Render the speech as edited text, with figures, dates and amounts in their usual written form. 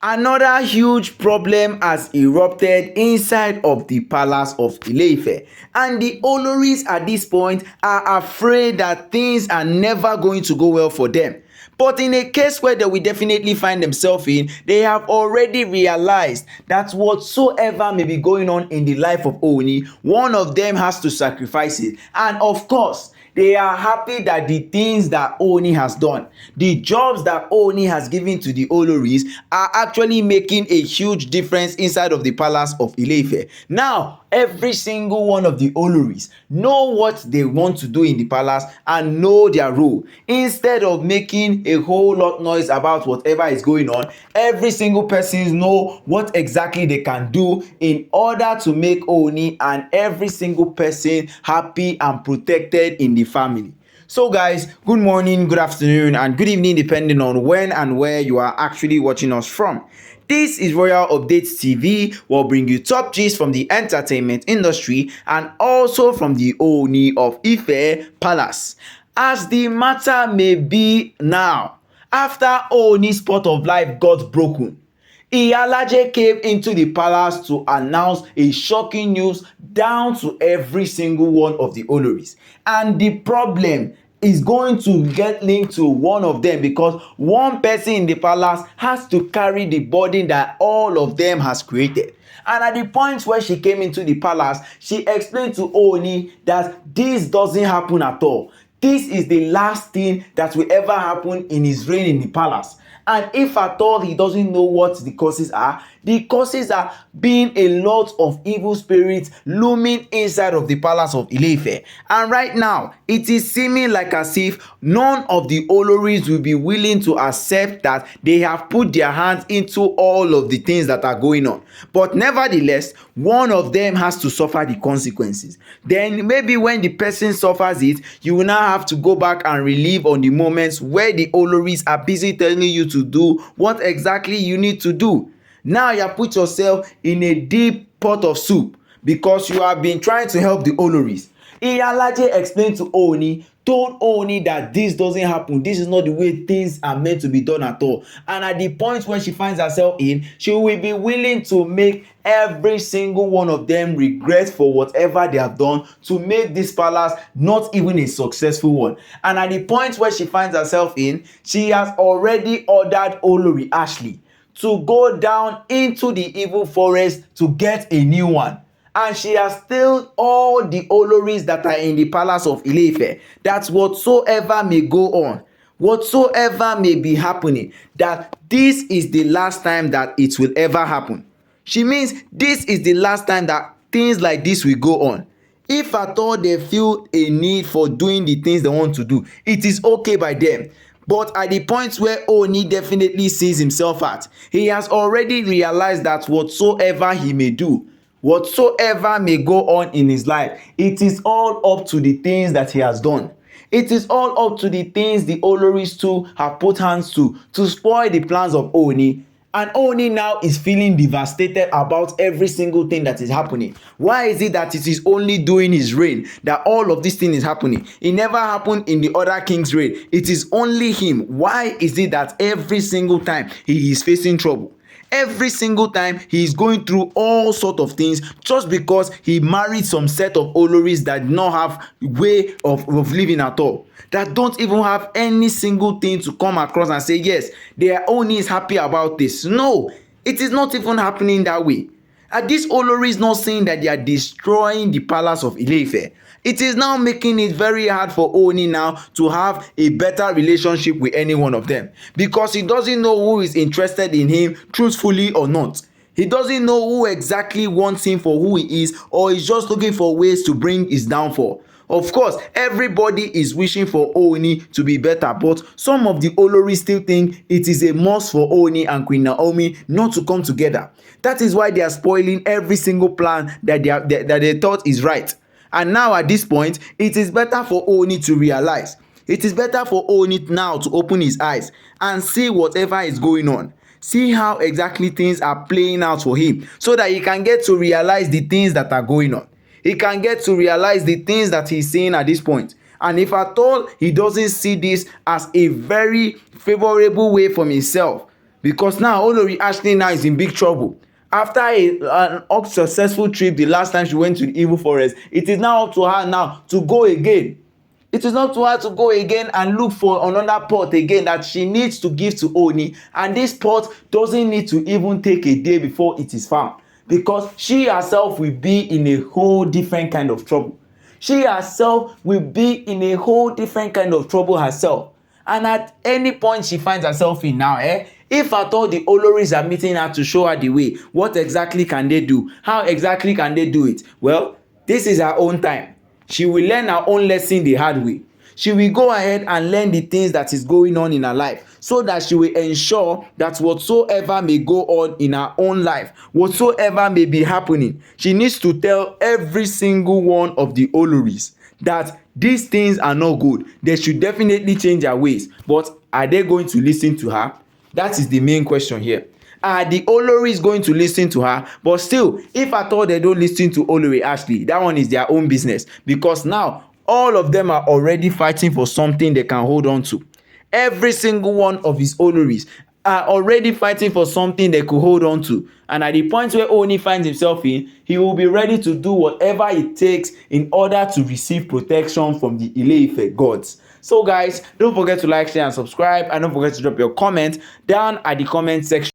Another huge problem has erupted inside of the palace of Ile-Ife, and the Oloris at this point are afraid that things are never going to go well for them. But in a case where they will definitely find themselves in, they have already realized that whatsoever may be going on in the life of Oni, one of them has to sacrifice it. And of course, they are happy that the things that Oni has done, the jobs that Oni has given to the Oloris, are actually making a huge difference inside of the palace of Ile-Ife. Now, every single one of the Oloris know what they want to do in the palace and know their role. Instead of making a whole lot noise about whatever is going on, every single person know what exactly they can do in order to make Oni and every single person happy and protected in the family. So guys, good morning, good afternoon, and good evening depending on when and where you are actually watching us from. This is Royal Updates TV. We'll bring you top gist from the entertainment industry and also from the Ooni of Ife Palace. As the matter may be now, after Ooni's pot of life got broken, Iyalaje came into the palace to announce a shocking news down to every single one of the Oloris. And the problem is going to get linked to one of them because one person in the palace has to carry the burden that all of them has created. And at the point where she came into the palace, she explained to Ooni that this doesn't happen at all. This is the last thing that will ever happen in his reign in the palace. And if at all he doesn't know what the causes are being a lot of evil spirits looming inside of the palace of Ile-Ife. And right now, it is seeming like as if none of the Oloris will be willing to accept that they have put their hands into all of the things that are going on. But nevertheless, one of them has to suffer the consequences. Then maybe when the person suffers it, you will now have to go back and relive on the moments where the Oloris are busy telling you to do what exactly you need to do. Now you have put yourself in a deep pot of soup because you have been trying to help the Oloris. Iyalaje explained to Ooni, told Ooni that this doesn't happen. This is not the way things are meant to be done at all. And at the point when she finds herself in, she will be willing to make every single one of them regret for whatever they have done to make this palace not even a successful one. And at the point where she finds herself in, she has already ordered Olori Ashley to go down into the evil forest to get a new one. And she has told all the Oloris that are in the palace of Ile-Ife that whatsoever may go on, whatsoever may be happening, that this is the last time that it will ever happen. She means this is the last time that things like this will go on. If at all they feel a need for doing the things they want to do, it is okay by them. But at the point where Oni definitely sees himself at, he has already realized that whatsoever he may do, whatsoever may go on in his life, it is all up to the things that he has done. It is all up to the things the Oloris too have put hands to spoil the plans of Oni. And Oni now is feeling devastated about every single thing that is happening. Why is it that it is only during his reign that all of this thing is happening? It never happened in the other king's reign. It is only him. Why is it that every single time he is facing trouble? Every single time he is going through all sort of things just because he married some set of Oloris that do not have way of living at all, that don't even have any single thing to come across and say yes, their own is happy about this. No, it is not even happening that way. And this Olori is not saying that they are destroying the palace of Ile-Ife. It is now making it very hard for Oni now to have a better relationship with any one of them because he doesn't know who is interested in him truthfully or not. He doesn't know who exactly wants him for who he is, or he's just looking for ways to bring his downfall. Of course, everybody is wishing for Oni to be better, but some of the Olori still think it is a must for Oni and Queen Naomi not to come together. That is why they are spoiling every single plan that they thought is right. And now at this point, it is better for Oni to realize. It is better for Oni now to open his eyes and see whatever is going on. See how exactly things are playing out for him so that he can get to realize the things that are going on. He can get to realize the things that he's seeing at this point. And if at all he doesn't see this as a very favorable way for himself, because now Olori Ashley now is in big trouble. After an unsuccessful trip the last time she went to the evil forest, it is now up to her now to go again. It is not to her to go again and look for another pot again that she needs to give to Oni, and this pot doesn't need to even take a day before it is found, because she herself will be in a whole different kind of trouble. She herself will be in a whole different kind of trouble herself. And at any point she finds herself in now, if at all the Oloris are meeting her to show her the way, what exactly can they do? How exactly can they do it? Well, this is her own time. She will learn her own lesson the hard way. She will go ahead and learn the things that is going on in her life, so that she will ensure that whatsoever may go on in her own life, whatsoever may be happening, she needs to tell every single one of the Oloris that these things are not good. They should definitely change their ways. But are they going to listen to her? That is the main question here. Are the Oloris going to listen to her? But still, if at all they don't listen to Olori Ashley, that one is their own business, because now all of them are already fighting for something they can hold on to. Every single one of his Oloris are already fighting for something they could hold on to. And at the point where Oni finds himself in, he will be ready to do whatever it takes in order to receive protection from the Ile-Ife gods. So guys, don't forget to like, share and subscribe, and don't forget to drop your comment down at the comment section.